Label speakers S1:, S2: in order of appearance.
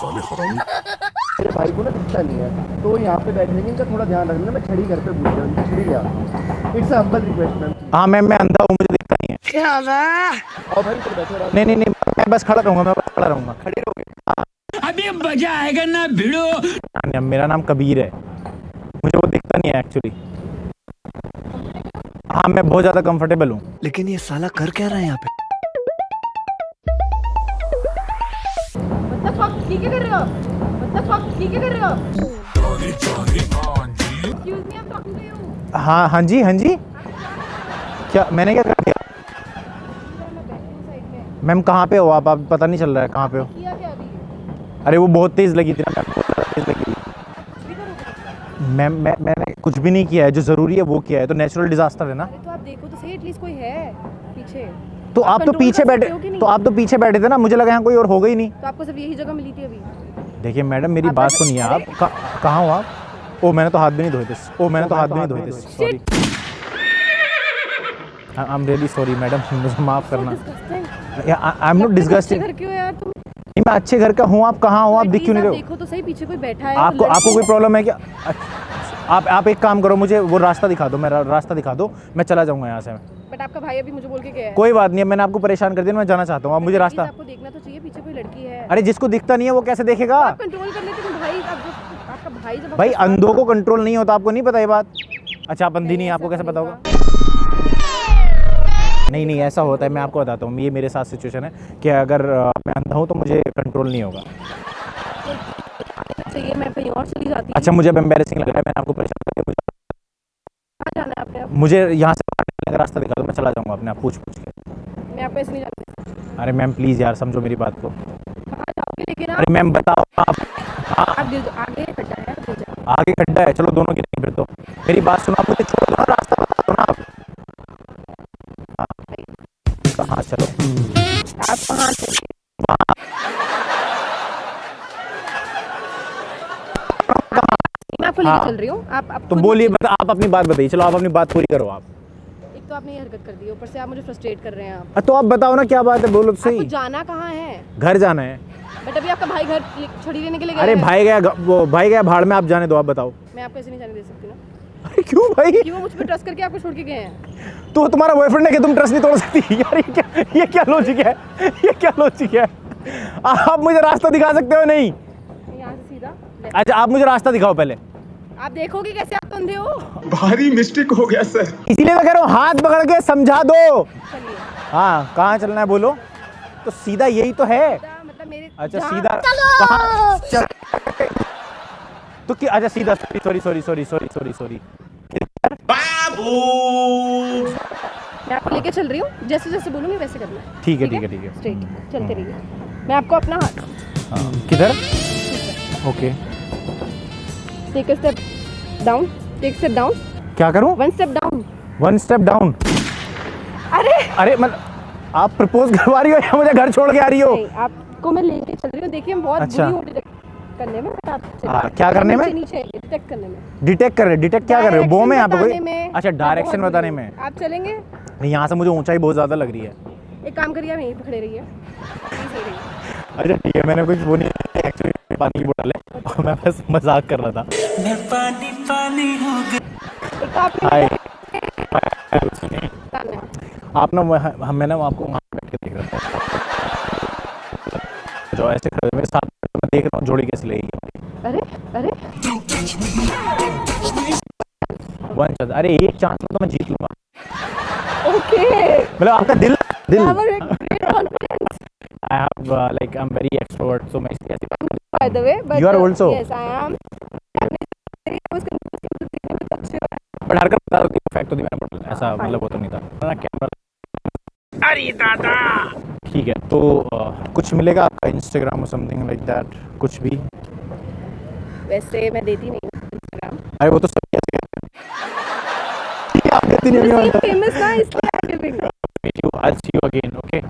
S1: मेरे भाई को ना दिखता नहीं है, तो यहाँ पे बैठे रहेंगे, इनका थोड़ा ध्यान रखना। मैं छड़ी घर पे भूल गया, इनकी छड़ी ले आता हूँ। It's humble request ma'am.
S2: हाँ मैम, मैं अंधा हूँ, मुझे दिखता नहीं है।
S3: क्या
S1: आओ भाई, तो बैठो आराम से।
S2: नहीं नहीं नहीं, मैं बस खड़ा रहूंगा, मैं बस खड़ा रहूंगा।
S1: खड़े रहोगे?
S3: अभी मजा आएगा ना भिड़ो।
S2: मेरा नाम कबीर है, मुझे वो दिखता नहीं है एक्चुअली। हाँ मैं बहुत ज़्यादा कंफर्टेबल हूँ।
S4: लेकिन ये साला कर क्या रहा है यहाँ पे?
S5: मतलब ठीक है कर रहे हो? मतलब ठीक है कर रहे हो? Excuse me, I'm talking to you.
S2: हाँ हाँ जी, हाँ जी। क्या मैंने क्या कर दिया?
S5: मैं बैठी हूँ साइड में।
S2: मैम कहाँ पे हो आप पता नहीं चल रहा है कहाँ पे हो।
S5: किया क्या अभी?
S2: अरे वो बहुत तेज़ लगी थी ना मैम, बहुत ज़्यादा तेज़ लगी थी।
S5: कुछ भी करोगे?
S2: मैम मैंने कुछ भी नहीं किया है, जो ज़रूरी है वो किया है। तो नेचुरल डिजास्टर है ना।
S5: अरे तो आप देखो तो सही, एटलीस्ट कोई है पीछे।
S2: तो आप तो
S5: control
S2: पीछे
S5: कर
S2: बैठे,
S5: सकते हो कि नहीं?
S2: तो आप तो पीछे बैठे थे ना, मुझे लगा यहाँ कोई और होगा ही नहीं।
S5: तो आपको सिर्फ यही जगह मिली थी अभी?
S2: देखिए मैडम, मेरी
S5: आप
S2: बात
S5: बस-
S2: सुनिए। आप
S5: अरे!
S2: कहाँ हो आप? ओ मैंने तो हाथ भी नहीं धोए थे। ओ मैंने तो हाथ भी नहीं धोए थे, sorry. I am really sorry madam, मुझे माफ़ करना।
S5: Disgusting.
S2: आई एम नॉट
S5: अच्छे
S2: डिस्गस्टिंग।
S5: घर क्यों यार तुम?
S2: नहीं, मैं अच्छे घर का हूँ। आप कहाँ हो? आप दिख क्यों नहीं रहे हो?
S5: देखो तो सही, पीछे कोई बैठा है।
S2: आपको आपको कोई प्रॉब्लम है क्या? आप एक काम करो, मुझे वो रास्ता दिखा दो, मेरा रास्ता दिखा दो, मैं चला जाऊंगा यहाँ से।
S5: बट आपका भाई अभी मुझे बोल के गया है।
S2: कोई बात नहीं है, मैंने आपको परेशान कर दिया, मैं जाना चाहता हूँ। आप मुझे रास्ता।
S5: आपको देखना तो चाहिए, पीछे कोई लड़की है।
S2: अरे जिसको दिखता नहीं है वो कैसे देखेगा?
S5: आप कंट्रोल कर लेते हो भाई। आपका भाई जब
S2: भाई अंधों को कंट्रोल नहीं होता, आपको नहीं पता ये बात? अच्छा आप अंधी नहीं है, आपको कैसे पता होगा? नहीं नहीं, ऐसा होता है, मैं आपको बताता हूँ। ये मेरे साथ सिचुएशन है कि अगर मैं अंधा हूँ तो मुझे कंट्रोल नहीं होगा।
S5: चाहिए, मैं कहीं और चली जाती।
S2: अच्छा मुझे अब एम्बैरेसिंग लग रहा है, मैंने आपको परेशान कर दिया।
S5: कहाँ जाना है आपने?
S2: मुझे यहाँ से बाहर निकलने का रास्ता दिखा दो, मैं चला जाऊँगा अपने आप पूछ के।
S5: मैं आपको ऐसे नहीं जाती।
S2: अरे मैम प्लीज़ यार, समझो मेरी बात को।
S5: कहाँ जाओगे लेकिन आप?
S2: अरे मैम बताओ आप।
S5: आप गिर आगे खड्डा है, गिर जाओ।
S2: आगे खड्डा है, चलो दोनों गिरेंगे फिर तो। मेरी बात सुनो, आप मुझे छोड़ दो ना, रास्ता बता दो ना आप। हाँ, कहाँ चलो?
S5: आप कहाँ चले? मैं आपको लेके
S2: हाँ।
S5: चल रही हूँ। आप
S2: तो बोलिए, आप अपनी बात बताइए। चलो आप अपनी बात पूरी करो आप।
S5: एक तो आपने ये हरकत कर दी, ऊपर से आप मुझे फ्रस्ट्रेट कर रहे हैं। आप
S2: तो आप बताओ ना क्या बात है, बोलो तो
S5: आपको
S2: सही।
S5: जाना कहाँ है?
S2: घर जाना है।
S5: बट अभी आपका भाई घर छड़ी लेने के लिए गया
S2: अरे
S5: है।
S2: भाई गया, वो भाई गया भाड़ में, आप जाने दो, आप बताओ।
S5: मैं आपको ऐसे नहीं जाने दे सकती ना।
S2: अरे क्यों भाई?
S5: क्यों? मुझ पे ट्रस्ट करके आपको छोड़ के गए हैं।
S2: तो तुम्हारा बॉयफ्रेंड है कि तुम ट्रस्ट नहीं तोड़ सकती? यार ये क्या लॉजिक है? ये क्या लॉजिक है? आप मुझे रास्ता दिखा सकते हो? नहीं।
S5: यहाँ से सीधा left।
S2: अच्छा आप मुझे रास्ता दिखाओ पहले।
S5: आप देखोगे कैसे? आप तो अंधे हो।
S4: भारी मिस्टेक हो गया सर।
S2: इसीलिए मैं कह रहा हूँ, हाथ पकड़ के समझा दो।
S5: चलिए
S2: हाँ कहाँ चलना है बोलो? तो सीधा यही तो है।
S5: मतलब मेरे
S2: अच्छा
S5: जहाँ-
S2: सीधा कहाँ चल? तो क्या? अच्छा सीधा, सॉरी।
S5: मैं आपको लेके चल रही हूँ, जैसे जैसे बोलूंगी वैसे करना है।
S2: ठीक है।
S5: स्ट्रेट चलते रहिए। मैं आपको अपना हाथ
S2: हाँ, किधर? Okay.
S5: Take a step down, take step down,
S2: क्या करूँ?
S5: One step down.
S2: One step down. अरे मतलब आप प्रपोज करवा रही हो या मुझे घर छोड़ के आ रही हो?
S5: नहीं, आपको मैं लेके चल रही हूँ। देखिए हम बहुत
S2: अच्छा।
S5: बुरी हूँ डिटेक्ट करने में। बट आप
S2: हाँ, क्या करने में?
S5: नीचे डिटेक्ट करने में।
S2: डिटेक्ट कर रहे, डिटेक्ट क्या कर रहे हो? बो में यहाँ पे कोई?
S5: बताने में।
S2: अच्छा डायरेक्शन
S5: बहुत
S2: बताने
S5: बुरी
S2: में।
S5: हूँ। आप चलेंगे?
S2: नहीं, यहाँ से मुझे ऊंचाई बहुत ज़्यादा लग रही है।
S5: एक काम करिए, आप यहीं पे खड़े रहिए। यहीं सही रहिए।
S2: अच्छा ठीक है, मैंने कुछ वो नहीं, एक्चुअली पानी की बोतल है और मैं बस मजाक कर रहा था।
S3: मैं पानी हो गया।
S5: एक आप
S2: हाय,
S5: सामने।
S2: आप ना मैं ना आपको वहाँ बैठ के देख रहा था, जो ऐसे खड़े हुए मेरे साथ, मैं देख रहा हूँ जोड़ी कैसे लगेगी।
S5: अरे
S2: वन चांस, अरे एक चांस में तो मैं जीत लूंगा।
S5: ओके।
S2: मतलब आपका दिल
S5: confidence
S2: I have like I am very extrovert, so मैं इसलिए ऐसी बात
S5: by the way.
S2: You are also?
S5: Yes, I am.
S2: But हरकत बता दो, फैक्ट तो दी मैंने बोतल, ऐसा मतलब वो तो नहीं था ना कैमरा।
S3: अरे दादा।
S2: ठीक है तो कुछ मिलेगा आपका इंस्टाग्राम और समथिंग लाइक दैट, कुछ भी?
S5: वैसे मैं देती नहीं हूँ Instagram।
S2: अरे वो तो सब कैसे कहते हैं, आप देती नहीं हो।
S5: फेमस ना, इसलिए I'm giving।
S2: I'll see you again, okay?